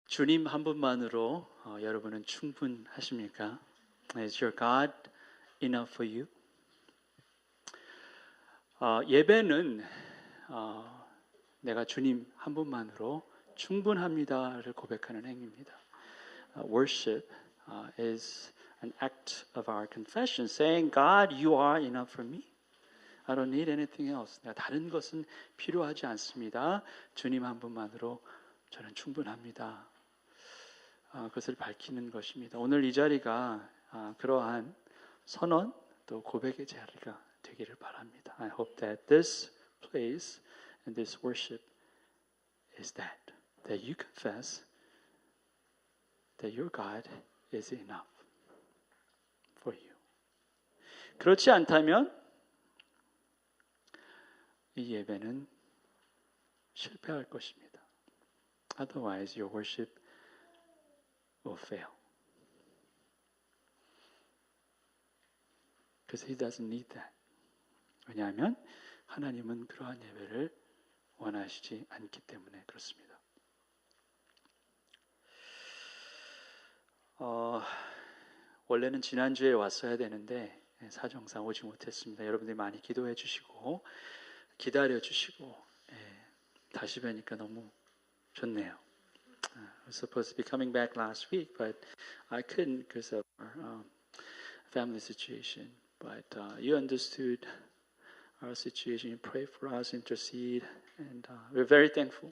주님 한 분만으로 여러분은 충분하십니까? Is your God enough for you? 예배는 내가 주님 한 분만으로 충분합니다를 고백하는 행위입니다. Worship is an act of our confession, saying, God, you are enough for me. I don't need anything else. 내가 다른 것은 필요하지 않습니다. 주님 한 분만으로 저는 충분합니다. 그것을 밝히는 것입니다. 오늘 이 자리가 그러한 선언 또 고백의 자리가 되기를 바랍니다. I hope that this place and this worship is that you confess that your God is enough for you. 그렇지 않다면 이 예배는 실패할 것입니다. Otherwise, your worship will fail. Because he doesn't need that. 왜냐하면 하나님은 그러한 예배를 원하시지 않기 때문에 그렇습니다. 원래는 지난주에 왔어야 되는데 사정상 오지 못했습니다. 여러분들이 많이 기도해 주시고 기다려 주시고 다시 뵈니까 너무 좋네요. I was supposed to be coming back last week, but I couldn't because of our family situation. But you understood our situation. You prayed for us, intercede, and we're very thankful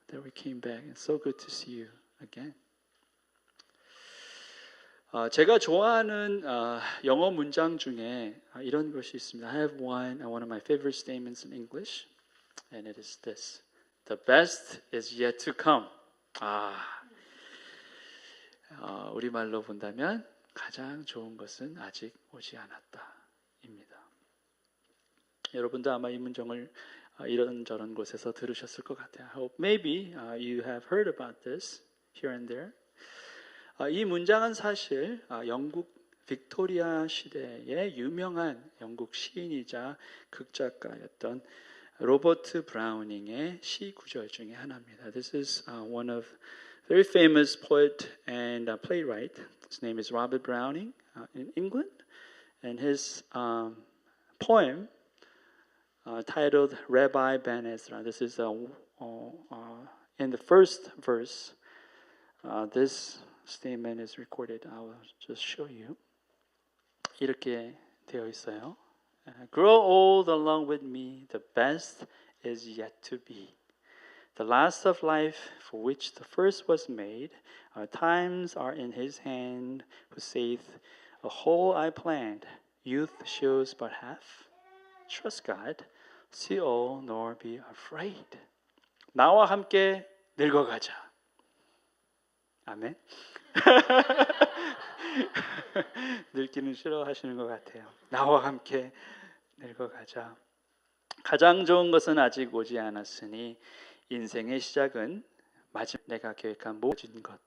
that we came back. It's so good to see you again. 제가 좋아하는 영어 문장 중에 이런 것이 있습니다. I have one of my favorite statements in English, and it is this: The best is yet to come. 우리말로 본다면 가장 좋은 것은 아직 오지 않았다입니다. 여러분도 아마 이 문장을 이런저런 곳에서 들으셨을 것 같아요. I hope maybe you have heard about this here and there. 이 문장은 사실 영국 빅토리아 시대의 유명한 영국 시인이자 극작가였던 로버트 브라우닝의 시 구절 중에 하나입니다. This is one of very famous poet and playwright. His name is Robert Browning in England, and his poem titled Rabbi Ben Ezra. This is in the first verse. This statement is recorded. I will just show you. 이렇게 되어 있어요. Grow old along with me. The best is yet to be. The last of life for which the first was made. Our times are in his hand, who saith, a whole I planned. Youth shows but half. Trust God. See all nor be afraid. 나와 함께 늙어가자. 아멘. 늙기는 싫어하시는 것 같아요. 나와 함께 늙어가자. 가장 좋은 것은 아직 오지 않았으니 인생의 시작은 마지막 내가 계획한 모든 것.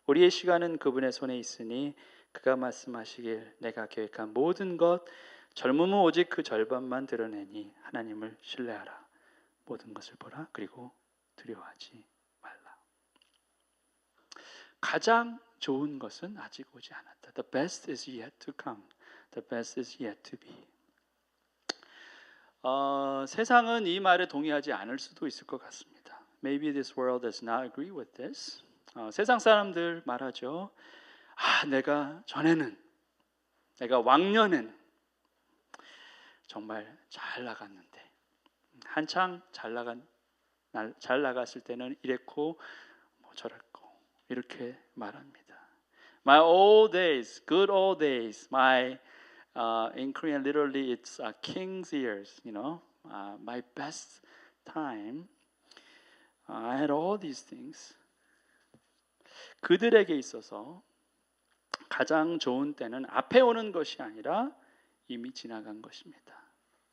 우리의 시간은 그분의 손에 있으니 그가 말씀하시길 내가 계획한 모든 것. 젊음은 오직 그 절반만 드러내니 하나님을 신뢰하라. 모든 것을 보라. 그리고 두려워하지 말라. 가장 좋은 것은 아직 오지 않았다. The best is yet to come. The best is yet to be. 세상은 이 말에 동의하지 않을 수도 있을 것 같습니다. Maybe this world does not agree with this. 세상 사람들 말하죠. 내가 왕년에는 정말 잘 나갔는데 한창 잘 나갔을 때는 이랬고 저랬고 이렇게 말합니다. My old days, good old days, my in Korean literally it's king's years, you know, my best time. I had all these things. 그들에게 있어서 가장 좋은 때는 앞에 오는 것이 아니라 이미 지나간 것입니다.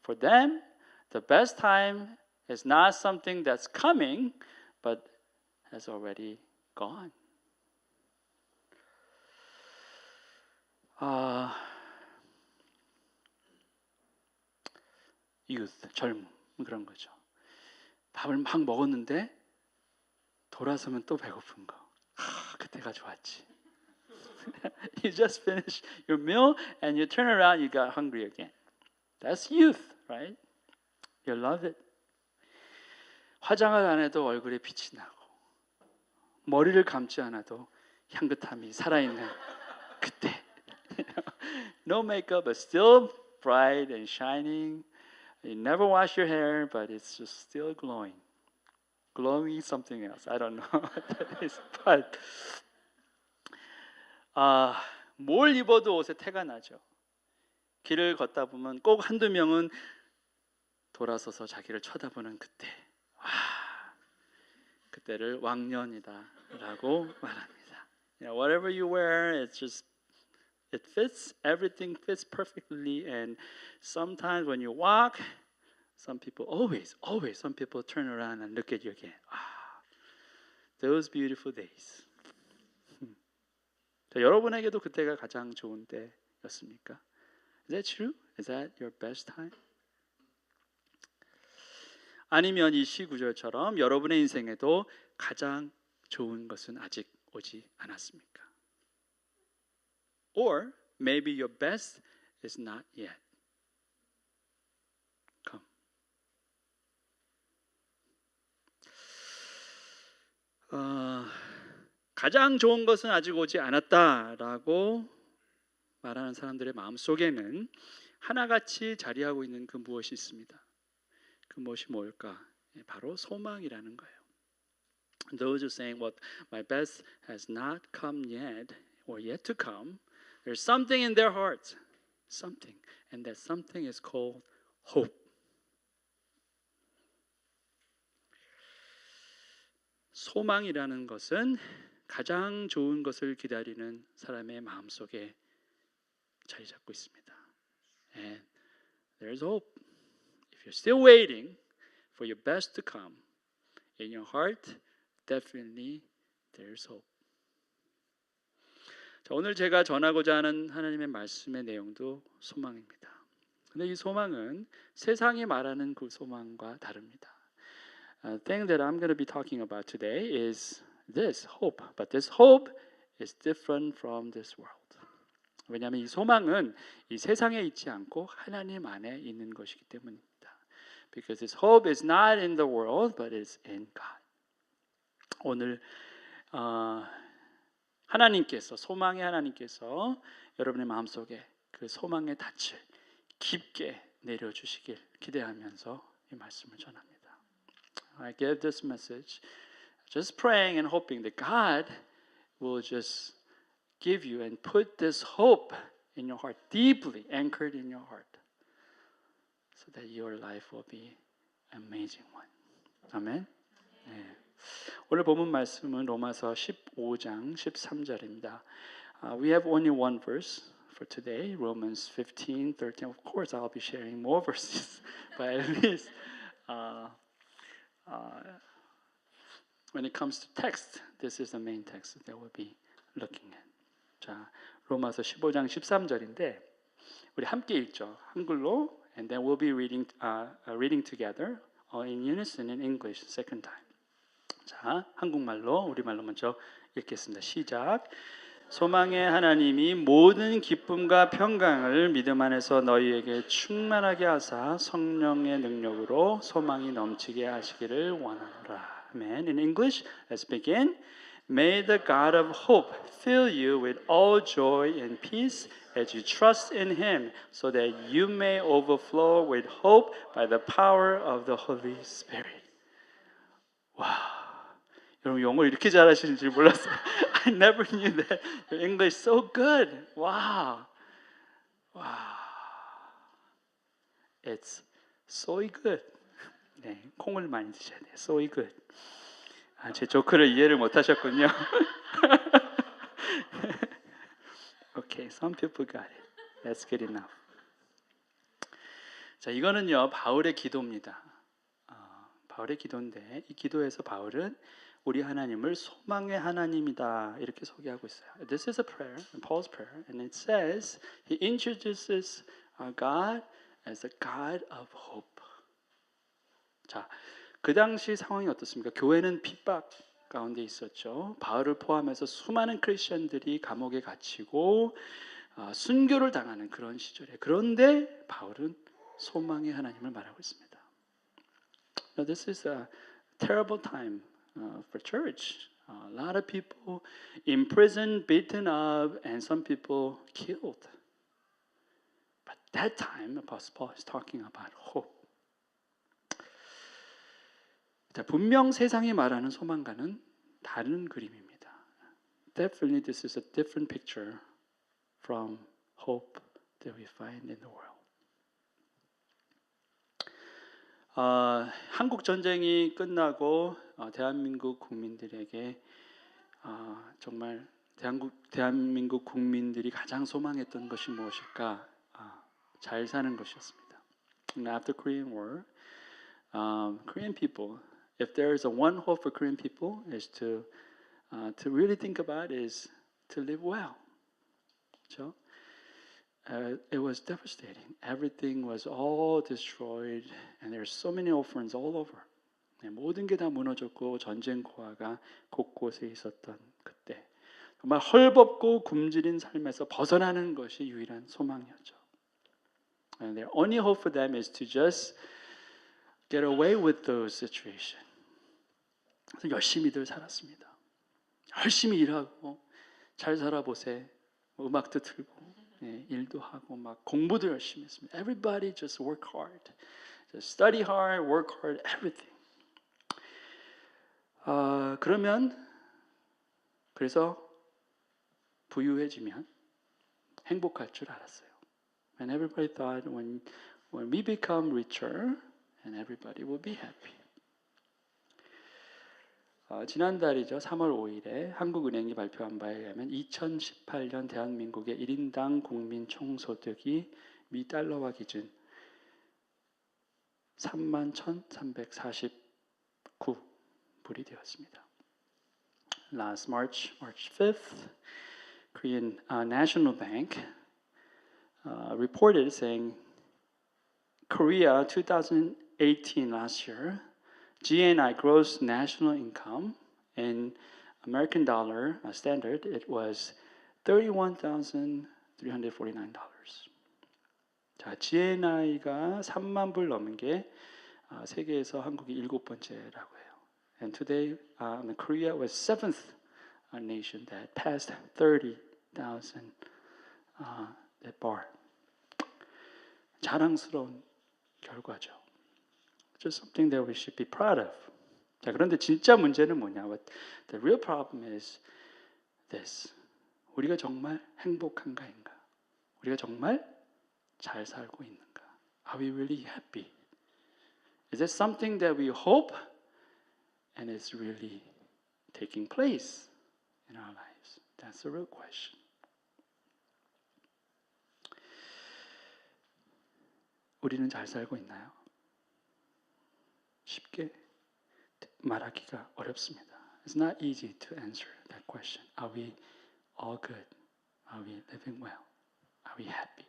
For them, the best time is not something that's coming, but has already gone. youth, 젊음 그런 거죠. 밥을 막 먹었는데 돌아서면 또 배고픈 거. 그때가 좋았지. You just finish your meal and you turn around, you got hungry again. That's youth, right? You love it. 화장을 안 해도 얼굴에 빛이 나고 머리를 감지 않아도 향긋함이 살아있는 그때. No makeup, but still bright and shining. You never wash your hair, but it's just still glowing. Glowing something else. I don't know what that is. But 뭘 입어도 옷에 태가 나죠. 길을 걷다 보면 꼭 한두 명은 돌아서서 자기를 쳐다보는 그때. 그때를 왕년이다라고 말합니다. Whatever you wear, it fits. Everything fits perfectly. And sometimes when you walk, some people some people turn around and look at you again. Those beautiful days. 자, 여러분에게도 그때가 가장 좋은 때였습니까? Is that true? Is that your best time? 아니면 이 시구절처럼 여러분의 인생에도 가장 좋은 것은 아직 오지 않았습니까? Or maybe your best is not yet come. 가장 좋은 것은 아직 오지 않았다라고 말하는 사람들의 마음속에는 하나같이 자리하고 있는 그 무엇이 있습니다. 그 무엇이 뭘까? 바로 소망이라는 거예요. Those who are saying, "What my best has not come yet, or yet to come," there's something in their hearts, something, and that something is called hope. 소망이라는 것은 가장 좋은 것을 기다리는 사람의 마음속에 자리 잡고 있습니다. And there's hope. If you're still waiting for your best to come, in your heart, definitely there's hope. 자, 오늘 제가 전하고자 하는 하나님의 말씀의 내용도 소망입니다. 근데 이 소망은 세상이 말하는 그 소망과 다릅니다. The thing that I'm going to be talking about today is this hope. But this hope is different from this world. 왜냐하면 이 소망은 이 세상에 있지 않고 하나님 안에 있는 것이기 때문입니다. Because this hope is not in the world, but is in God. 오늘 하나님께서 소망의 하나님께서 여러분의 마음속에 그 소망의 닻을 깊게 내려주시길 기대하면서 이 말씀을 전합니다. I gave this message just praying and hoping that God will just give you and put this hope in your heart, deeply anchored in your heart, so that your life will be an amazing one. 아멘. 네. 오늘 본문 말씀은 로마서 15장 13절입니다. We have only one verse for today, Romans 15:13. Of course, I'll be sharing more verses, but at least when it comes to text, this is the main text that we'll be looking at. 자, 로마서 15장 13절인데 우리 함께 읽죠. 한글로, and then we'll be reading together in unison in English second time. 자, 한국말로 우리말로 먼저 읽겠습니다. 시작. 소망의 하나님이 모든 기쁨과 평강을 믿음 안에서 너희에게 충만하게 하사 성령의 능력으로 소망이 넘치게 하시기를 원하노라. Amen. In English, let's begin. May the God of hope fill you with all joy and peace as you trust in Him, so that you may overflow with hope by the power of the Holy Spirit. 와. 여러분 영어를 이렇게 잘하시는 줄 몰랐어요. I never knew that. Your English so good. Wow. Wow. It's so good. 네, 콩을 많이 드셔야 돼요. So good. 제 조크를 이해를 못 하셨군요. Okay, some people got it. That's good enough. 자, 이거는요 바울의 기도입니다. 바울의 기도인데 이 기도에서 바울은 우리 하나님을 소망의 하나님이다 이렇게 소개하고 있어요. This is a prayer, Paul's prayer, and it says he introduces our God as a God of hope. 자, 그 당시 상황이 어떻습니까? 교회는 핍박, 가운데 있었죠. 바울을 포함해서 수많은 크리스천들이 감옥에 갇히고 순교를 당하는 그런 시절에, 그런데 바울은 소망의 하나님을 말하고 있습니다. Now, this is a terrible time for church. A lot of people imprisoned, beaten up, and some people killed. But that time, Apostle Paul is talking about hope. 자, 분명 세상이 말하는 소망과는 다른 그림입니다. Definitely, this is a different picture from hope that we find in the world. 한국 전쟁이 끝나고 대한민국 국민들에게 정말 대한민국 국민들이 가장 소망했던 것이 무엇일까? 잘 사는 것이었습니다. After Korean War, Korean people, if there is a one hope for Korean people, is to really think about is to live well. 그렇죠? It was devastating. Everything was all destroyed, and there's so many orphans all over. 모든 게 다 무너졌고 전쟁 고아가 곳곳에 있었던 그때 정말 헐벗고 굶주린 삶에서 벗어나는 것이 유일한 소망이었죠. And their only hope for them is to just get away with those situations. 그래서 열심히들 살았습니다. 열심히 일하고 잘 살아보세. 음악도 틀고 일도 하고 막 공부도 열심히 했습니다. Everybody just work hard, just study hard, work hard, everything. 그래서 부유해지면 행복할 줄 알았어요. And everybody thought when we become richer, and everybody will be happy. 지난달이죠. 3월 5일에 한국은행이 발표한 바에 의하면 2018년 대한민국의 1인당 국민 총소득이 미 달러화 기준 31,349불이 되었습니다. Last March 5th, Korean National Bank reported saying Korea 2018 last year GNI, gross national income, in American dollar standard, it was $31,349. 자, GNI가 3만 불 넘은 게 세계에서 한국이 7번째라고 해요. And today, Korea was 7th nation that passed 30,000 that bar. 자랑스러운 결과죠. Just something that we should be proud of. 자, 그런데 진짜 문제는 뭐냐? The real problem is this. 우리가 정말 행복한가인가? 우리가 정말 잘 살고 있는가? Are we really happy? Is it something that we hope and it's really taking place in our lives? That's the real question. 우리는 잘 살고 있나요? 쉽게 말하기가 어렵습니다. It's not easy to answer that question. Are we all good? Are we living well? Are we happy?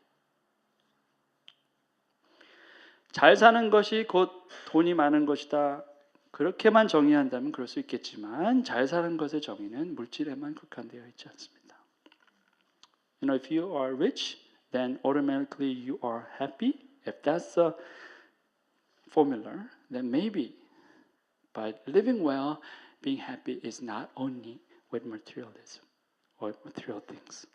잘 사는 것이 곧 돈이 많은 것이다. 그렇게만 정의한다면 그럴 수 있겠지만 잘 사는 것의 정의는 물질에만 국한되어 있지 않습니다. You know, if you are rich, then automatically you are happy. If that's the formula, then maybe. But living well, being happy is not only with materialism or material things.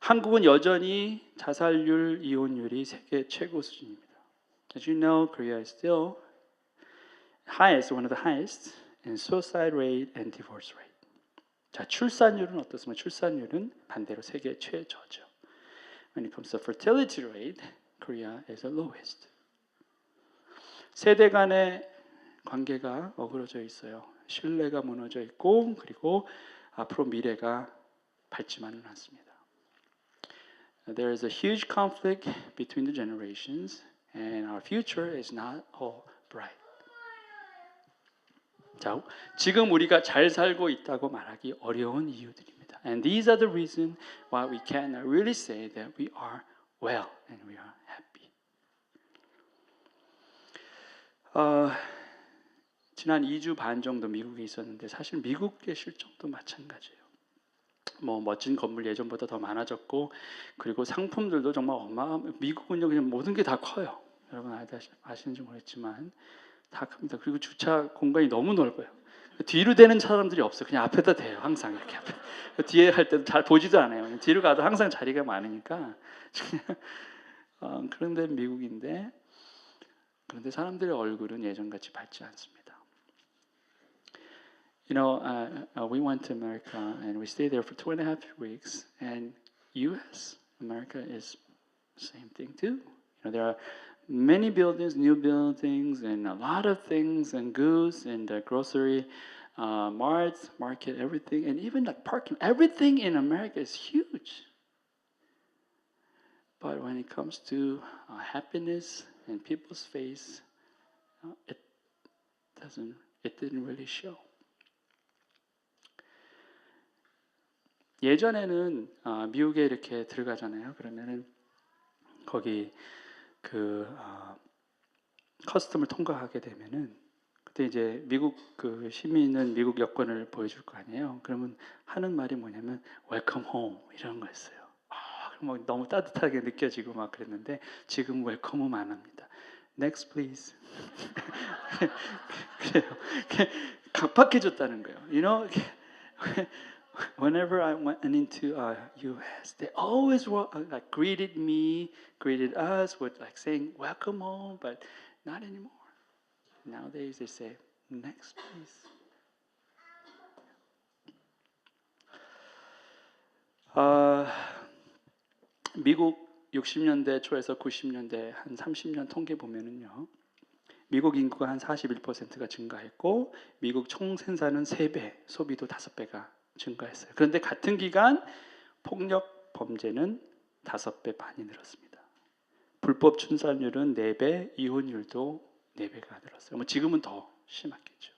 한국은 여전히 자살률, 이혼율이 세계 최고 수준입니다. As you know, Korea is still highest, one of the highest in suicide rate and divorce rate. 자, 출산율은 어떻습니까? 출산율은 반대로 세계 최저죠. When it comes to fertility rate, Korea is the lowest. 세대 간의 관계가 어그러져 있어요. 신뢰가 무너져 있고 그리고 앞으로 미래가 밝지만은 않습니다. There is a huge conflict between the generations and our future is not all bright. 자, 지금 우리가 잘 살고 있다고 말하기 어려운 이유들입니다. And these are the reasons why we cannot really say that we are well and we are happy. 지난 2주 반 정도 미국에 있었는데 사실 미국의 실정도 마찬가지예요. 뭐 멋진 건물 예전보다 더 많아졌고 그리고 상품들도 정말 미국은요 그냥 모든 게 다 커요. 여러분 아시는지 모르겠지만 다 큽니다. 그리고 주차 공간이 너무 넓어요. 뒤로 대는 사람들이 없어요. 그냥 앞에다 대요. 항상 이렇게 앞에. 뒤에 할 때도 잘 보지도 않아요. 뒤로 가도 항상 자리가 많으니까. 그런데 미국인데 그런데 사람들의 얼굴은 예전같이 밝지 않습니다. You know, we went to America and we stayed there for 2.5 weeks. And U.S., America is the same thing too. You know, there are many buildings, new buildings, and a lot of things and goods and grocery marts, market, everything, and even like parking. Everything in America is huge. But when it comes to happiness and people's face, it didn't really show. 예전에는 미국에 이렇게 들어가잖아요. 그러면은 거기 그 커스텀을 통과하게 되면은 그때 이제 미국 그 시민은 미국 여권을 보여줄 거 아니에요. 그러면 하는 말이 뭐냐면 Welcome home 이런 거였어요. 뭐 너무 따뜻하게 느껴지고 막 그랬는데 지금 웰컴은 안 합니다. Next please. 그래요. 각박해졌다는 거예요. You know, whenever I went into U.S., they always like greeted us with like saying "Welcome home," but not anymore. Nowadays they say "Next, please." 미국 60년대 초에서 90년대 한 30년 통계 보면은요. 미국 인구가 한 41%가 증가했고 미국 총 생산은 3배, 소비도 5배가 증가했어요. 그런데 같은 기간 폭력 범죄는 5배 반이 늘었습니다. 불법 출산율은 4배, 이혼율도 4배가 늘었어요. 뭐 지금은 더 심하겠죠.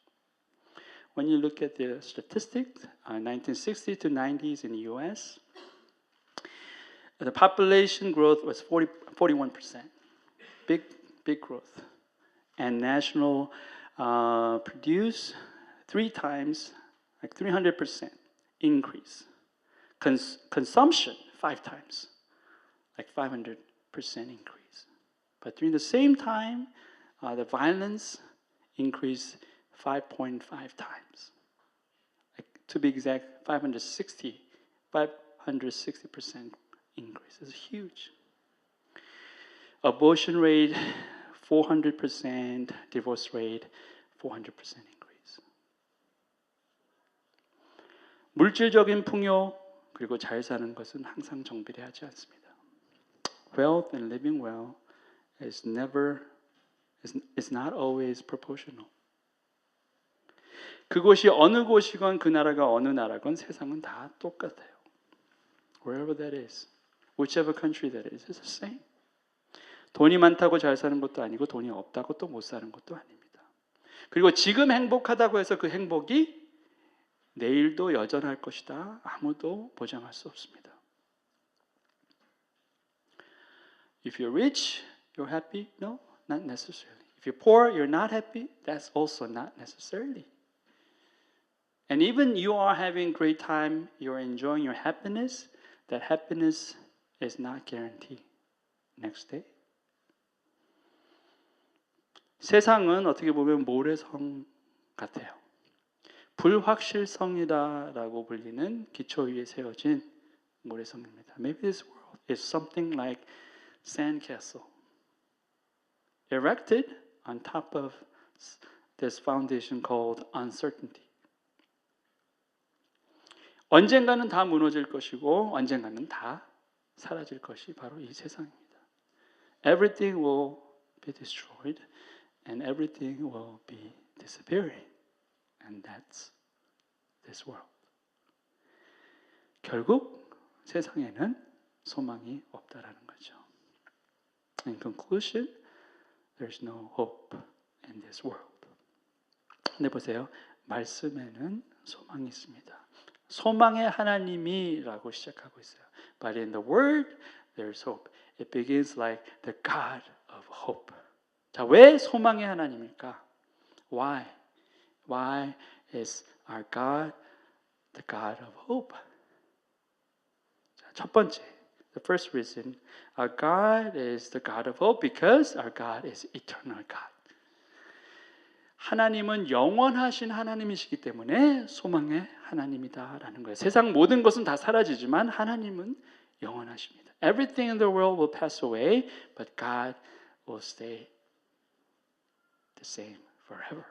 When you look at the statistics, 1960 to 90s in the U.S., the population growth was 41%, big growth, and national produce 3 times, like 300% increase. Consumption 5 times, like 500% increase. But during the same time, the violence increased 5.5 times. Like, to be exact, 560% increase. It's huge. Abortion rate 400%, divorce rate 400% increase. 물질적인 풍요 그리고 잘 사는 것은 항상 정비례하지 않습니다. Wealth and living well is not always proportional. 그곳이 어느 곳이건 그 나라가 어느 나라건 세상은 다 똑같아요. Wherever that is, whichever country that is, it's the same. 돈이 많다고 잘 사는 것도 아니고 돈이 없다고 또 못 사는 것도 아닙니다. 그리고 지금 행복하다고 해서 그 행복이 내일도 여전할 것이다. 아무도 보장할 수 없습니다. If you're rich, you're happy? No, not necessarily. If you're poor, you're not happy? That's also not necessarily. And even you are having great time, you're enjoying your happiness, that happiness is not guaranteed next day. 세상은 어떻게 보면 모래성 같아요. 불확실성이라고 불리는 기초 위에 세워진 모래성입니다. Maybe this world is something like sandcastle, erected on top of this foundation called uncertainty. 언젠가는 다 무너질 것이고 언젠가는 다 사라질 것이 바로 이 세상입니다. Everything will be destroyed and everything will be disappearing. And that's this world. 결국 세상에는 소망이 없다라는 거죠. In conclusion, there's no hope in this world. 근데 보세요. 말씀에는 소망이 있습니다. 소망의 하나님이라고 시작하고 있어요. But in the word, there's hope. It begins like the God of hope. 자, 왜 소망의 하나님일까? Why? Why is our God the God of hope? 첫 번째, the first reason, our God is the God of hope because our God is eternal God. 하나님은 영원하신 하나님이시기 때문에 소망의 하나님이다라는 거예요. 세상 모든 것은 다 사라지지만 하나님은 영원하십니다. Everything in the world will pass away, but God will stay the same forever.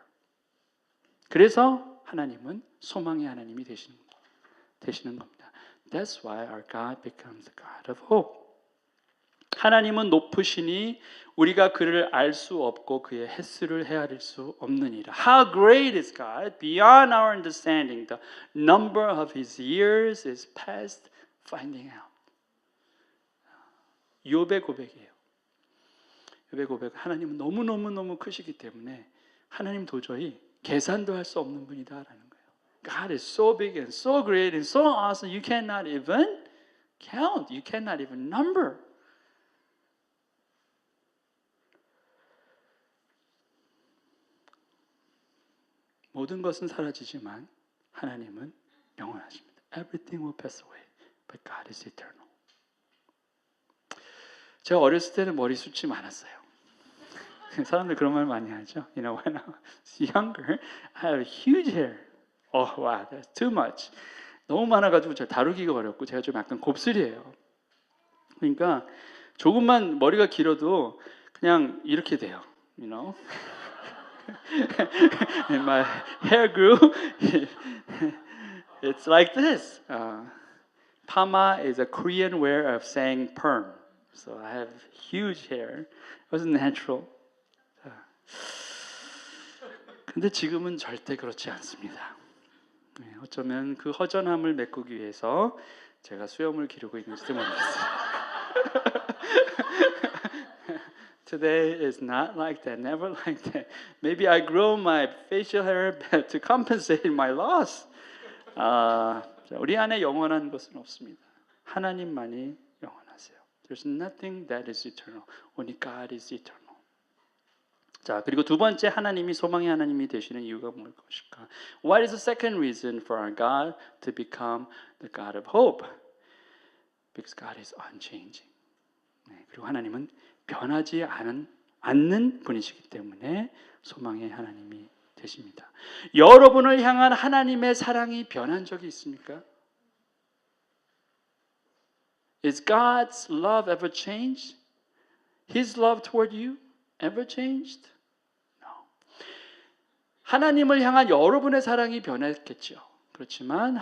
그래서 하나님은 소망의 하나님이 되시는 겁니다. That's why our God becomes the God of hope. 하나님은 높으시니 우리가 그를 알 수 없고 그의 횟수를 헤아릴 수 없느니라. How great is God beyond our understanding. The number of his years is past finding out. 욥의 고백이에요. 욥의 고백. 하나님은 너무 크시기 때문에 하나님 도저히 계산도 할 수 없는 분이다라는 거예요. God is so big and so great and so awesome. You cannot even count. You cannot even number. 모든 것은 사라지지만 하나님은 영원하십니다. Everything will pass away, but God is eternal. 제가 어렸을 때는 머리숱이 많았어요. 사람들 그런 말 많이 하죠. You know, when I was younger, I had huge hair. Oh, wow, that's too much. 너무 많아가지고 제가 다루기가 어렵고 제가 좀 약간 곱슬이에요. 그러니까 조금만 머리가 길어도 그냥 이렇게 돼요. You know? And my hair grew. It's like this. Pama is a Korean way of saying perm. So I have huge hair. It wasn't natural. 근데 지금은 절대 그렇지 않습니다. 어쩌면 그 허전함을 메꾸기 위해서 제가 수염을 기르고 있는지도 모르겠어요. Today is not like that, never like that. Maybe I grow my facial hair to compensate my loss. 우리 안에 영원한 것은 없습니다. 하나님만이 영원하세요. There's nothing that is eternal. Only God is eternal. 자, 그리고 두 번째 하나님이 소망의 하나님이 되시는 이유가 뭘 것일까? What is the second reason for our God to become the God of hope? Because God is unchanging. 네, 그리고 하나님은 변하지 않는 분이시기 때문에 소망의 하나님이 되십니다. 여러분을 향한 하나님의 사랑이 변한 적이 있습니까? Is God's love ever changed? His love toward you ever changed? No. 하나님을 향한 여러분의 사랑이 변했겠죠. 그렇지만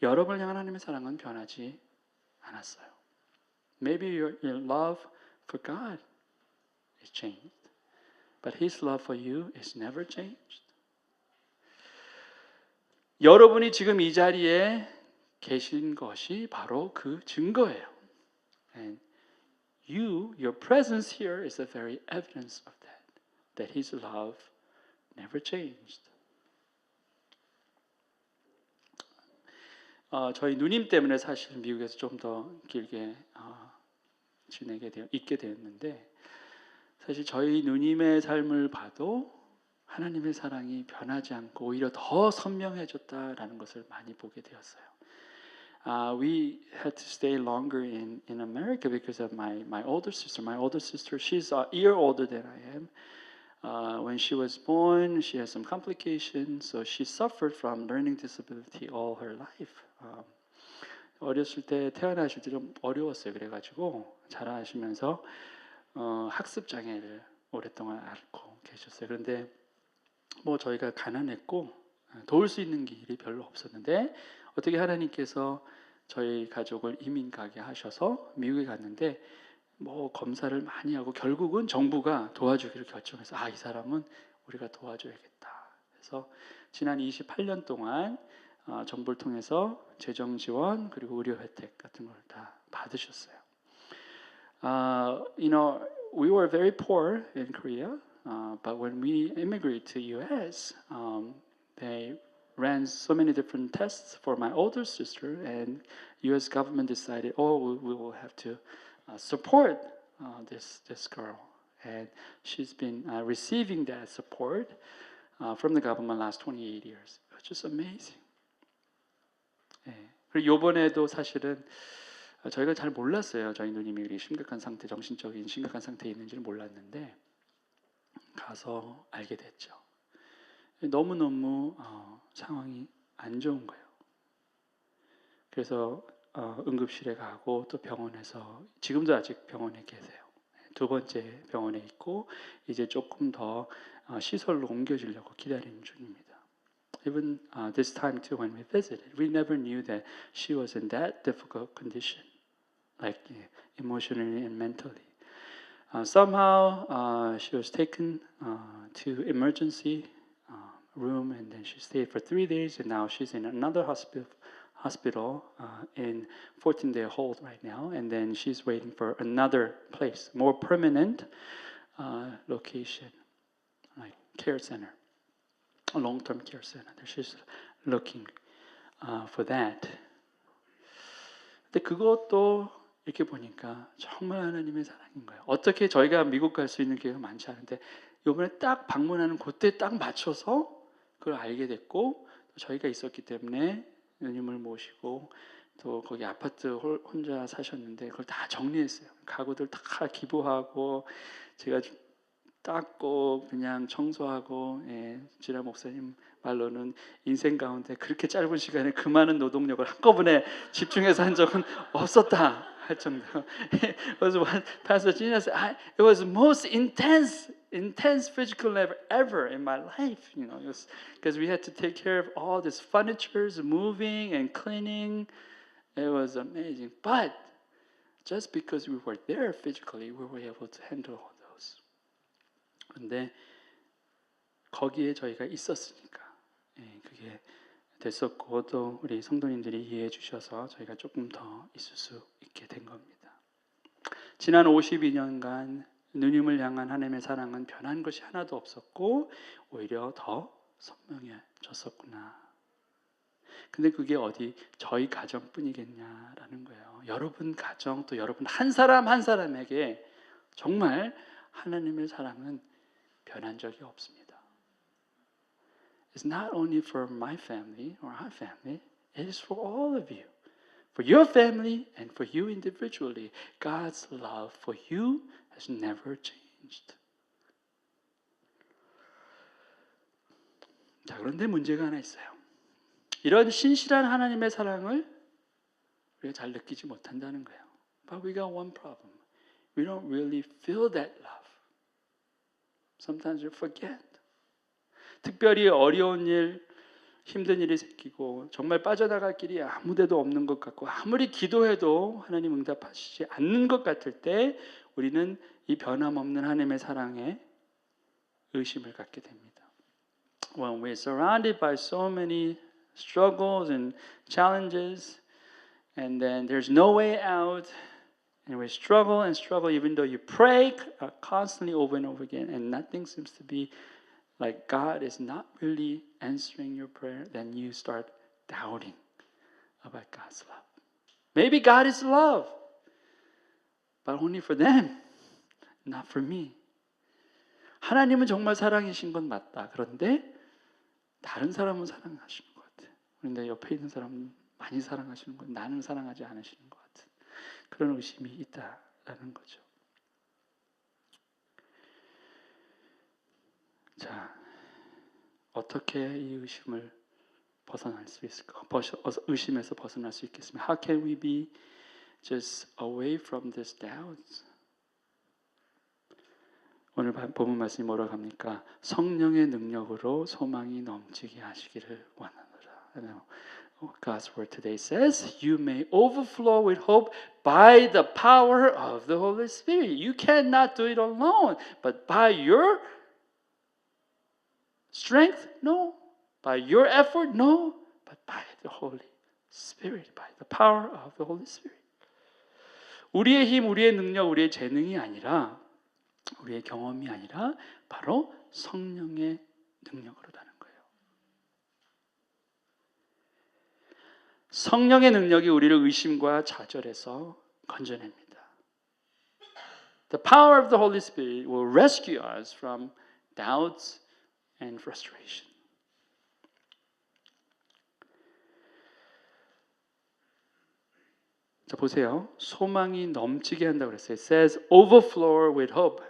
여러분을 향한 하나님의 사랑은 변하지 않았어요. Maybe your love for God is changed, but His love for you is never changed. 여러분이 지금 이 자리에 계신 것이 바로 그 증거예요. And your presence here is a very evidence of that His love never changed. 저희 누님 때문에 사실 미국에서 좀 더 길게 있게 되었는데 사실 저희 누님의 삶을 봐도 하나님의 사랑이 변하지 않고 오히려 더 선명해졌다라는 것을 많이 보게 되었어요. We had to stay longer in America because of my older sister. My older sister, she's a year older than I am. When she was born, she had some complications, so she suffered from learning disability all her life. 어렸을 때 태어나실 때 좀 어려웠어요. 그래가지고 자라시면서 학습 장애를 오랫동안 앓고 계셨어요. 그런데 뭐 저희가 가난했고 도울 수 있는 길이 별로 없었는데 어떻게 하나님께서 저희 가족을 이민 가게 하셔서 미국에 갔는데 뭐 검사를 많이 하고 결국은 정부가 도와주기로 결정해서 이 사람은 우리가 도와줘야겠다. 그래서 지난 28년 동안 정부를 통해서 재정 지원 그리고 의료 혜택 같은 걸 다 받으셨어요. You know, we were very poor in Korea, but when we immigrated to U.S., they ran so many different tests for my older sister, and U.S. government decided, we will have to support this girl, and she's been receiving that support from the government last 28 years. It's just amazing. 예. 그리고 이번에도 사실은 저희가 잘 몰랐어요. 저희 누님이 이렇게 심각한 상태, 정신적인 심각한 상태에 있는지는 몰랐는데 가서 알게 됐죠. 너무너무 상황이 안 좋은 거예요. 그래서 응급실에 가고 또 병원에서 지금도 아직 병원에 계세요. 두 번째 병원에 있고 이제 조금 더 시설로 옮겨지려고 기다리는 중입니다. Even this time too, when we visited, we never knew that she was in that difficult condition, like emotionally and mentally. Somehow she was taken to emergency room, and then she stayed for 3 days, and now she's in another hospital in 14-day hold right now, and then she's waiting for another place, more permanent location, like care center, a long-term care center. She's looking for that. 근데 그것도 이렇게 보니까 정말 하나님의 사랑인 거예요. 어떻게 저희가 미국 갈 수 있는 기회가 많지 않은데 이번에 딱 방문하는 그때 딱 맞춰서 그걸 알게 됐고 저희가 있었기 때문에 누님을 모시고 또 거기 아파트 혼자 사셨는데 그걸 다 정리했어요. 가구들 다 기부하고 제가 닦고 그냥 청소하고 지라 목사님 말로는 인생 가운데 그렇게 짧은 시간에 그 많은 노동력을 한꺼번에 집중해서 한 적은 없었다 할 정도로 It was what Pastor Gina said. It was most intense physical labor ever in my life, you know, because we had to take care of all this furnitures, moving and cleaning. It was amazing. But just because we were there physically, we were able to handle all those. 그런데 거기에 저희가 있었으니까 그게 됐었고 또 우리 성도님들이 이해해 주셔서 저희가 조금 더 있을 수 있게 된 겁니다. 지난 52년간 누님을 향한 하나님의 사랑은 변한 것이 하나도 없었고 오히려 더 선명해졌었구나. 근데 그게 어디 저희 가정뿐이겠냐라는 거예요. 여러분 가정 또 여러분 한 사람 한 사람에게 정말 하나님의 사랑은 변한 적이 없습니다. It's not only for my family or our family, it is for all of you. For your family and for you individually, God's love for you has never changed. 자, 그런데 문제가 하나 있어요. 이런 신실한 하나님의 사랑을 우리가 잘 느끼지 못한다는 거예요. But we got one problem. We don't really feel that love. Sometimes we forget. 특별히 어려운 일, 힘든 일이 생기고 정말 빠져나갈 길이 아무 데도 없는 것 같고 아무리 기도해도 하나님 응답하시지 않는 것 같을 때 우리는 이 변함없는 하나님의 사랑에 의심을 갖게 됩니다. When we're surrounded by so many struggles and challenges and then there's no way out and we struggle and struggle even though you pray constantly over and over again and nothing seems to be like God is not really answering your prayer, then you start doubting about God's love. Maybe God is love, but only for them, not for me. 하나님은 정말 사랑이신 건 맞다. 그런데 다른 사람은 사랑하시는 것 같아. 그런데 옆에 있는 사람은 많이 사랑하시는 건 나는 사랑하지 않으시는 것 같은 그런 의심이 있다라는 거죠. 자, 어떻게 이 의심을 벗어날 수 있을까? 의심에서 벗어날 수 있겠습니까? How can we be just away from this doubt? 오늘 본문 말씀이 뭐라고 합니까? 성령의 능력으로 소망이 넘치게 하시기를 원하노라. God's word today says, you may overflow with hope by the power of the Holy Spirit. You cannot do it alone, but by your strength? No. By your effort? No. But by the Holy Spirit, by the power of the Holy Spirit. 우리의 힘, 우리의 능력, 우리의 재능이 아니라 우리의 경험이 아니라 바로 성령의 능력으로라는 거예요. 성령의 능력이 우리를 의심과 좌절에서 건져냅니다. The power of the Holy Spirit will rescue us from doubts and frustration. 자, 보세요. 소망이 넘치게 한다고 그랬어요. It says overflow with hope.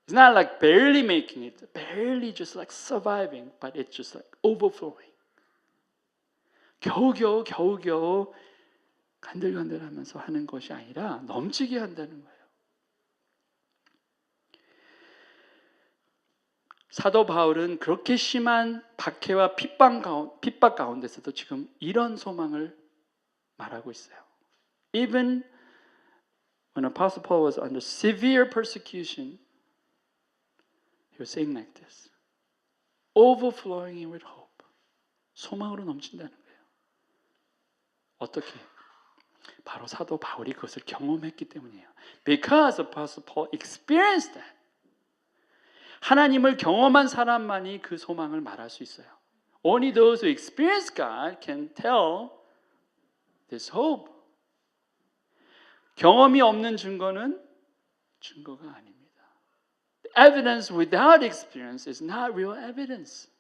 It's not like barely making it, barely just like surviving, but it's just like overflowing. 겨우겨우 간들간들하면서 하는 것이 아니라 넘치게 한다는 거예요. 사도 바울은 그렇게 심한 박해와 핍박 가운데서도 지금 이런 소망을 말하고 있어요. Even when Apostle Paul was under severe persecution, he was saying like this, overflowing with hope. 소망으로 넘친다는 거예요. 어떻게? 바로 사도 바울이 그것을 경험했기 때문이에요. Because Apostle Paul experienced that. 하나님을 경험한 사람만이 그 소망을 말할 수 있어요. Only those who experience God can tell this hope. 경험이 없는 증거는 증거가 아닙니다. Evidence without experience is not real evidence.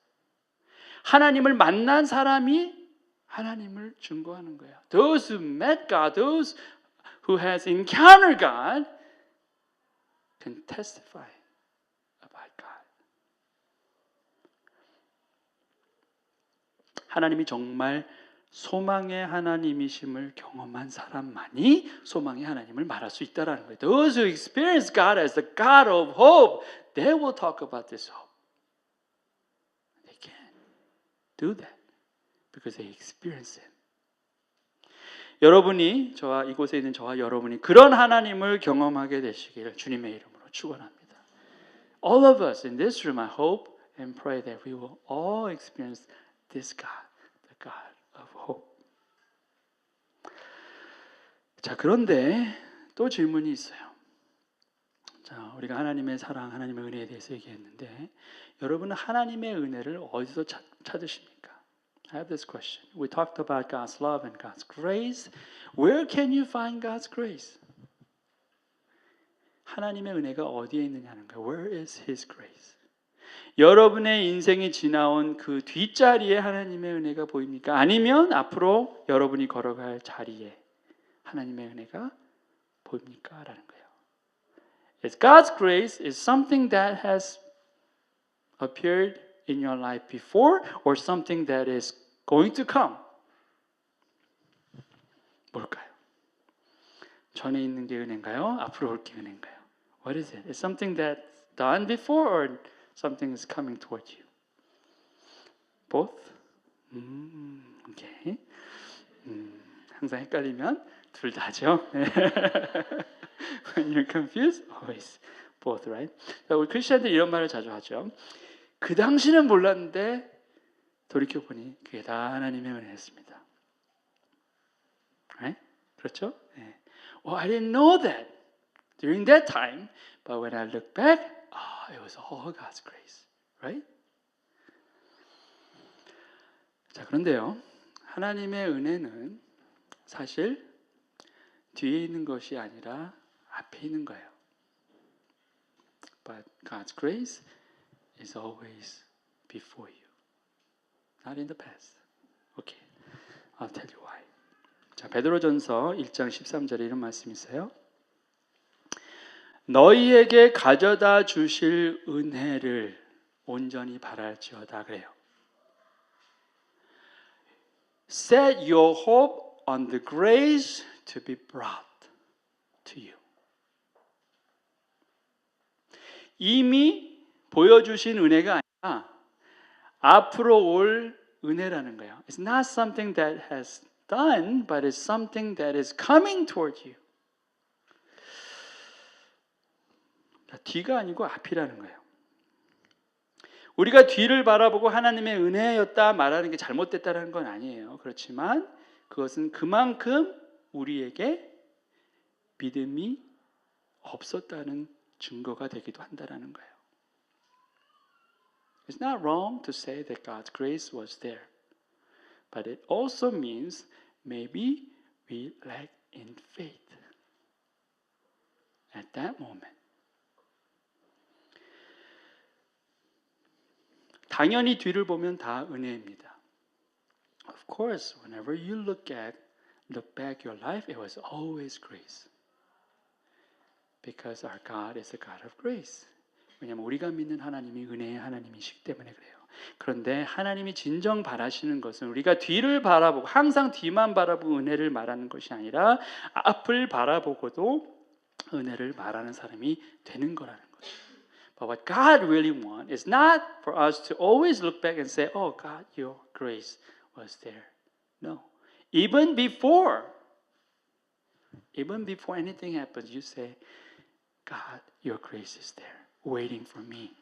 하나님을 만난 사람이 하나님을 증거하는 거예요. Those who met God, those who has encountered God can testify about God. 하나님이 정말 소망의 하나님이심을 경험한 사람만이 소망의 하나님을 말할 수 있다라는 거예요. Those who experience God as the God of hope, they will talk about this hope. They can do that because they experience it. 여러분이 저와 이곳에 있는 저와 여러분이 그런 하나님을 경험하게 되시기를 주님의 이름으로 축원합니다. All of us in this room, I hope and pray that we will all experience this God, the God of hope. 자, 그런데 또 질문이 있어요. 자, 우리가 하나님의 사랑, 하나님의 은혜에 대해서 얘기했는데 여러분은 하나님의 은혜를 어디서 찾으십니까? I have this question. We talked about God's love and God's grace. Where can you find God's grace? 하나님의 은혜가 어디에 있느냐는 거예요. Where is His grace? 여러분의 인생이 지나온 그 뒷자리에 하나님의 은혜가 보입니까? 아니면 앞으로 여러분이 걸어갈 자리에 하나님의 은혜가 보입니까? 라는 거예요. Is God's grace is something that has appeared in your life before or something that is going to come? 뭘까요? 전에 있는 게 은혜인가요? 앞으로 올 게 은혜인가요? What is it? Is something that's done before or something is coming towards you? Both? Okay. 항상 헷갈리면 둘 다죠. When you're confused, always both, right? 우리 크리스천들 이런 말을 자주 하죠. 그 당시는 몰랐는데 돌이켜보니 그게 다 하나님의 은혜였습니다. Right? 그렇죠? 네. Well, I didn't know that during that time, but when I look back, it was all God's grace. Right? 자, 그런데요. 하나님의 은혜는 사실 뒤에 있는 것이 아니라 앞에 있는 거예요. But God's grace is always before you. Not in the past. Okay. I'll tell you why. 자, 베드로전서 1장 13절에 이런 말씀이 있어요. 너희에게 가져다 주실 은혜를 온전히 바랄지어다 그래요. Set your hope on the grace to be brought to you. 이미 보여주신 은혜가 아니라 앞으로 올 은혜라는 거예요. It's not something that has done, but it's something that is coming toward you. 뒤가 아니고 앞이라는 거예요. 우리가 뒤를 바라보고 하나님의 은혜였다 말하는 게 잘못됐다는 건 아니에요. 그렇지만 그것은 그만큼 우리에게 믿음이 없었다는 증거가 되기도 한다는 거예요. It's not wrong to say that God's grace was there. But it also means maybe we lack in faith at that moment. 당연히 뒤를 보면 다 은혜입니다. Of course, whenever you look back your life, it was always grace. Because our God is a God of grace. 왜냐하면 우리가 믿는 하나님이 은혜의 하나님이시기 때문에 그래요. 그런데 하나님이 진정 바라시는 것은 우리가 뒤를 바라보고 항상 뒤만 바라보고 은혜를 말하는 것이 아니라 앞을 바라보고도 은혜를 말하는 사람이 되는 거라는 거죠. But what God really wants is not for us to always look back and say, "Oh God, your grace was there." No. Even before anything happens, you say, "God, your grace is there, waiting for me."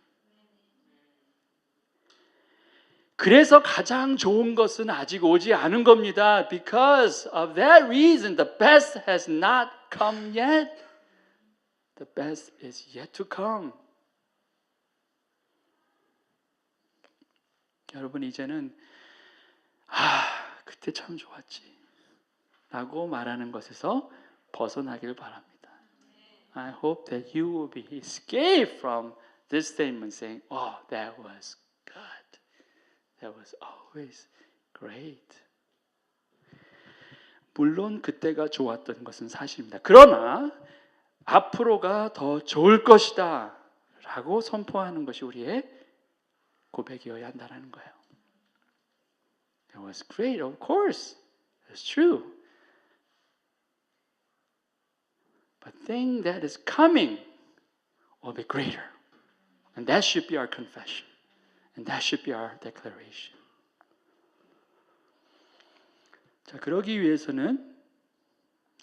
그래서 가장 좋은 것은 아직 오지 않은 겁니다. Because of that reason, the best has not come yet. The best is yet to come. 여러분 이제는 그때 참 좋았지 라고 말하는 것에서 벗어나길 바랍니다. I hope that you will be escaped from this statement saying, "Oh, that was good. That was always great." 물론 그때가 좋았던 것은 사실입니다. 그러나 앞으로가 더 좋을 것이다 라고 선포하는 것이 우리의 고백이어야 한다는 거예요. It was great, of course. It's true. But thing that is coming will be greater. And that should be our confession. And that should be our declaration. 자, 그러기 위해서는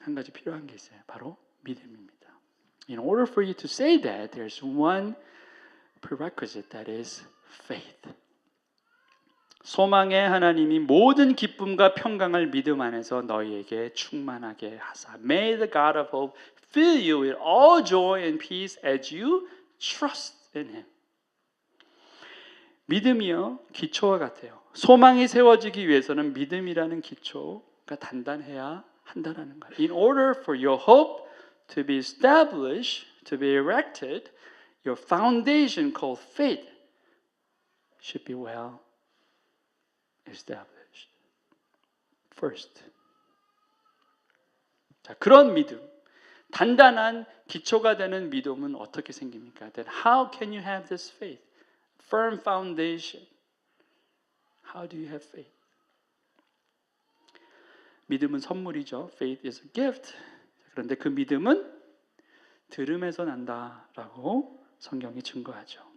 한 가지 필요한 게 있어요. 바로 믿음입니다. In order for you to say that, there's one prerequisite that is faith. 소망의 하나님이 모든 기쁨과 평강을 믿음 안에서 너희에게 충만하게 하사. May the God of hope fill you with all joy and peace as you trust in Him. 믿음이요 기초와 같아요. 소망이 세워지기 위해서는 믿음이라는 기초가 단단해야 한다는 거예요. In order for your hope to be established, to be erected, your foundation called faith should be well established. First. 자, 그런 믿음, 단단한 기초가 되는 믿음은 어떻게 생깁니까? Then how can you have this faith? Firm foundation. How do you have faith? 믿음은 선물이죠. Faith is a gift. 그런데 그 믿음은 들음에서 난다라고 성경이 증거하죠.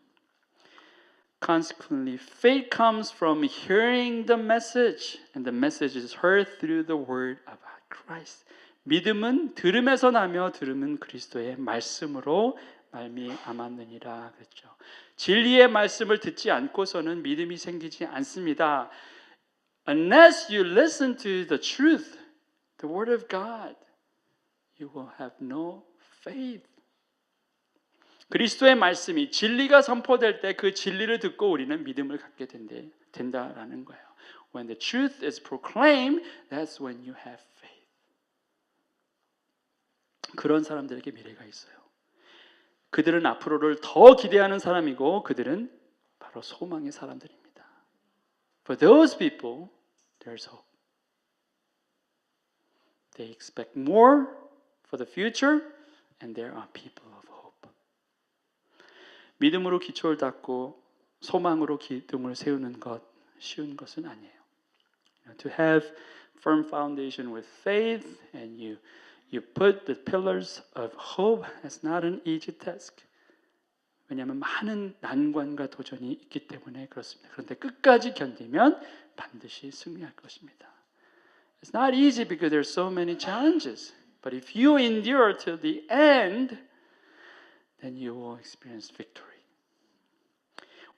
Consequently, faith comes from hearing the message, and the message is heard through the word about Christ. 믿음은 들음에서 나며 들음은 그리스도의 말씀으로 말미암았느니라 그랬죠. 진리의 말씀을 듣지 않고서는 믿음이 생기지 않습니다. Unless you listen to the truth, the word of God, you will have no faith. 그리스도의 말씀이 진리가 선포될 때 그 진리를 듣고 우리는 믿음을 갖게 된다라는 거예요. When the truth is proclaimed, that's when you have faith. 그런 사람들에게 미래가 있어요. 그들은 앞으로를 더 기대하는 사람이고 그들은 바로 소망의 사람들입니다. For those people, there's hope. They expect more for the future, and there are people of hope. 믿음으로 기초를 닦고 소망으로 기둥을 세우는 것 쉬운 것은 아니에요. To have firm foundation with faith and you put the pillars of hope is not an easy task. 왜냐하면 많은 난관과 도전이 있기 때문에 그렇습니다. 그런데 끝까지 견디면 반드시 승리할 것입니다. It's not easy because there's so many challenges. But if you endure till the end, then you will experience victory.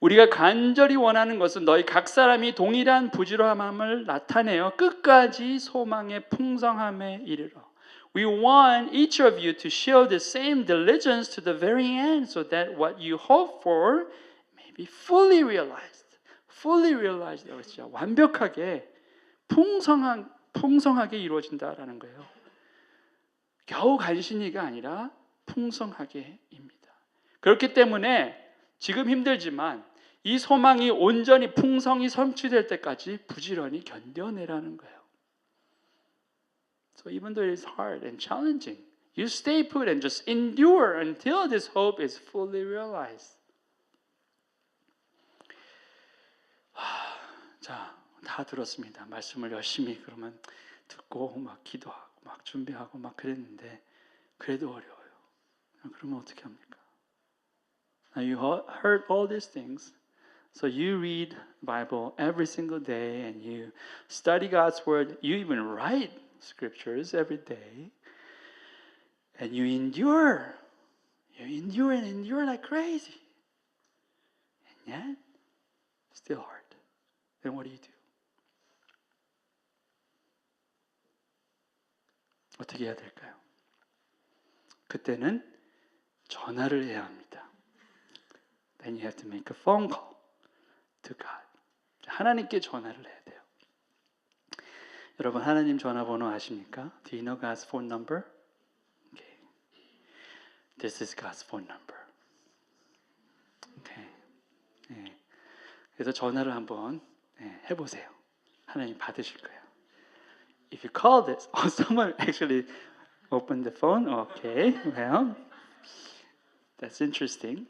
우리가 간절히 원하는 것은 너희 각 사람이 동일한 부지런함을 나타내어 끝까지 소망의 풍성함에 이르러. We want each of you to show the same diligence to the very end so that what you hope for may be fully realized. Fully realized. 완벽하게 풍성하게 이루어진다라는 거예요. 겨우 간신히가 아니라 풍성하게입니다. 그렇기 때문에 지금 힘들지만 이 소망이 온전히 풍성히 성취될 때까지 부지런히 견뎌내라는 거예요. So even though it is hard and challenging, you stay put and just endure until this hope is fully realized. 자, 다 들었습니다. 말씀을 열심히 그러면 듣고 막 기도하고 막 준비하고 막 그랬는데 그래도 어려워요. 그러면 어떻게 합니까? Now you heard all these things. So you read the Bible every single day and you study God's word. You even write scriptures every day. And you endure. You endure and endure like crazy. And yet, still hard. Then what do you do? 어떻게 해야 될까요? 그때는 전화를 해야 합니다. Then you have to make a phone call to God. 하나님께 전화를 해야 돼요. 여러분 하나님 전화번호 아십니까? Do you know God's phone number? Okay. This is God's phone number. Okay. 네. 그래서 전화를 한번 해보세요. 하나님 받으실 거예요. If you call this, someone actually opened the phone. Okay, well, that's interesting.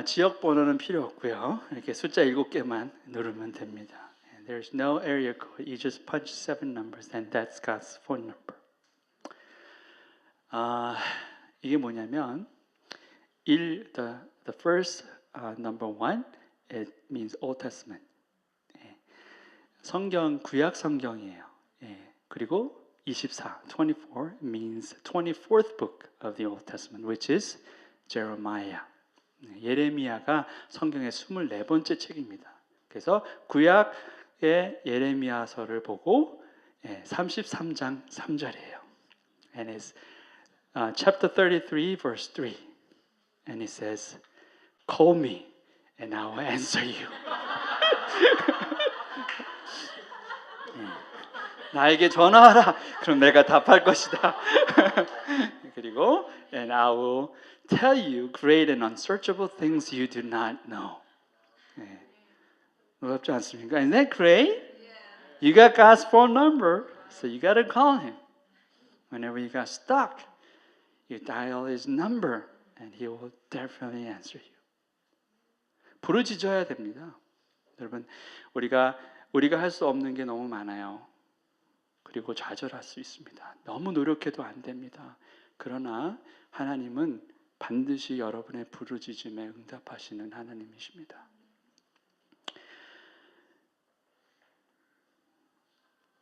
지역 번호는 필요 없고요. 이렇게 숫자 7개만 누르면 됩니다. And there's no area code. You just punch 7 numbers, and that's God's phone number. 이게 뭐냐면 the first number 1, it means Old Testament. 성경 구약 성경이에요. 그리고 24 means 24th book of the Old Testament, which is Jeremiah. 예레미야가 성경의 24번째 책입니다. 그래서 구약의 예레미야서를 보고 33장 3절이에요. And it's chapter 33 verse 3. And it says, "Call me and I will answer you." 나에게 전화하라. 그럼 내가 답할 것이다. 그리고 and I will tell you great and unsearchable things you do not know. 놀랍지 않습니까? Isn't that great? You got God's phone number, so you got to call Him. Whenever you got stuck, you dial His number, and He will definitely answer you. 부르짖어야 됩니다. 여러분, 우리가 할 수 없는 게 너무 많아요. 그리고 좌절할 수 있습니다. 너무 노력해도 안 됩니다. 그러나 하나님은 반드시 여러분의 부르짖음에 응답하시는 하나님이십니다.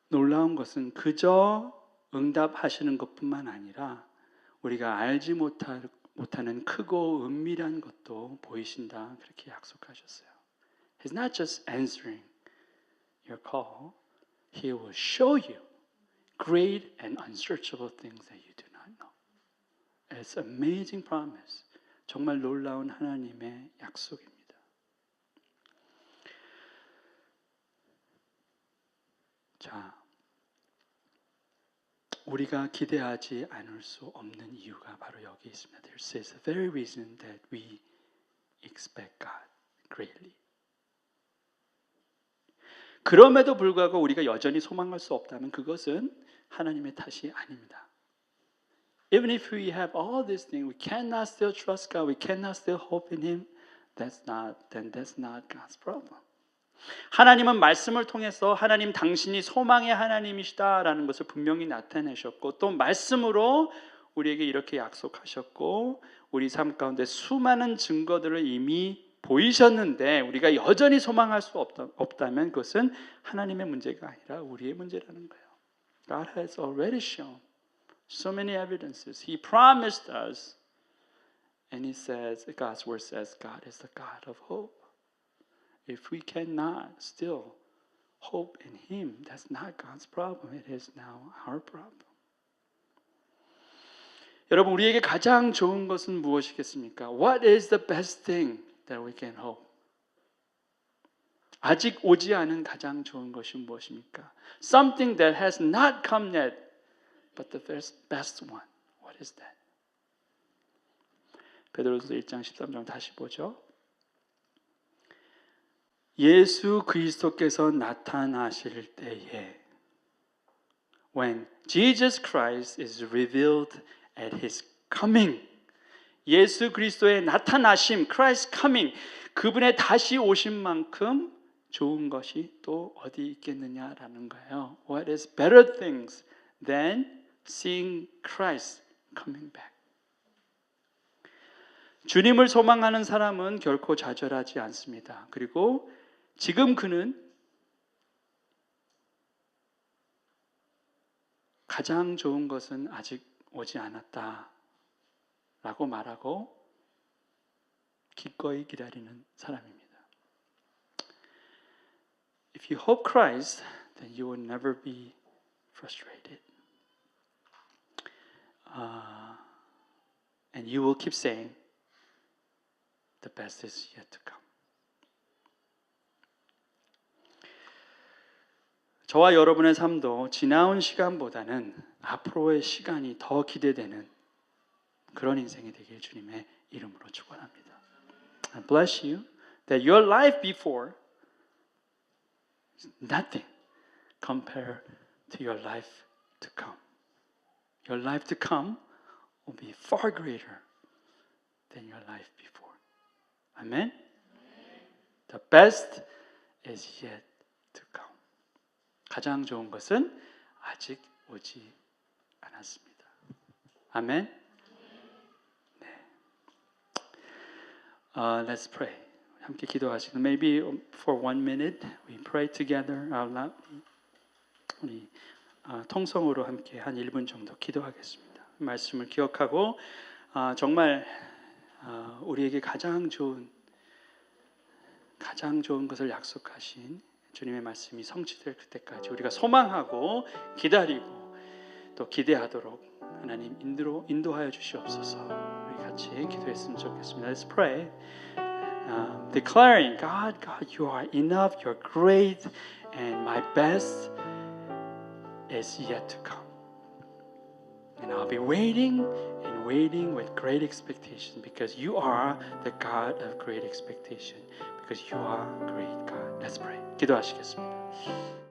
놀라운 것은 그저 응답하시는 것뿐만 아니라 우리가 알지 못하는 크고 은밀한 것도 보이신다. 그렇게 약속하셨어요. He's not just answering your call. He will show you great and unsearchable things that you do not know. It's an amazing promise. 정말 놀라운 하나님의 약속입니다. 자, 우리가 기대하지 않을 수 없는 이유가 바로 여기 있습니다. There is a very reason that we expect God greatly. 그럼에도 불구하고 우리가 여전히 소망할 수 없다면 그것은 하나님의 탓이 아닙니다. Even if we have all these things, we cannot still trust God, we cannot still hope in Him, that's not God's problem. 하나님은 말씀을 통해서 하나님 당신이 소망의 하나님이시다라는 것을 분명히 나타내셨고 또 말씀으로 우리에게 이렇게 약속하셨고 우리 삶 가운데 수많은 증거들을 이미 보이셨는데 우리가 여전히 소망할 수 없다면 그것은 하나님의 문제가 아니라 우리의 문제라는 거예요. God has already shown so many evidences. He promised us and He says, God's word says, God is the God of hope. If we cannot still hope in Him, that's not God's problem. It is now our problem. 여러분, 우리에게 가장 좋은 것은 무엇이겠습니까? What is the best thing that we can hope? 아직 오지 않은 가장 좋은 것이 무엇입니까? Something that has not come yet, but the best one. What is that? 베드로서 1장 13절 다시 보죠. 예수 그리스도께서 나타나실 때에 when Jesus Christ is revealed at His coming, 예수 그리스도의 나타나심, Christ coming, 그분의 다시 오신 만큼 좋은 것이 또 어디 있겠느냐라는 거예요. What is better things than seeing Christ coming back? 주님을 소망하는 사람은 결코 좌절하지 않습니다. 그리고 지금 그는 가장 좋은 것은 아직 오지 않았다 라고 말하고 기꺼이 기다리는 사람입니다. If you hope Christ, then you will never be frustrated. And you will keep saying, the best is yet to come. 저와 여러분의 삶도 지나온 시간보다는 앞으로의 시간이 더 기대되는 그런 인생이 되길 주님의 이름으로 축원합니다. I bless you that your life before is nothing compared to your life to come. Your life to come will be far greater than your life before. Amen? The best is yet to come. 가장 좋은 것은 아직 오지 않았습니다. 아멘? 네. Let's pray. 함께 기도하시고 Maybe for 1 minute we pray together out loud. 우리 통성으로 함께 한 1분 정도 기도하겠습니다. 말씀을 기억하고 정말 우리에게 가장 좋은 것을 약속하신 주님의 말씀이 성취될 그때까지 우리가 소망하고 기다리고 또 기대하도록 하나님 인도하여 주시옵소서. 우리 같이 기도했으면 좋겠습니다. Let's pray. Declaring, God, you are enough, you're great, and my best is yet to come. And I'll be waiting and waiting with great expectation because you are the God of great expectation. Because you are great God. Let's pray. 기도하시겠습니다.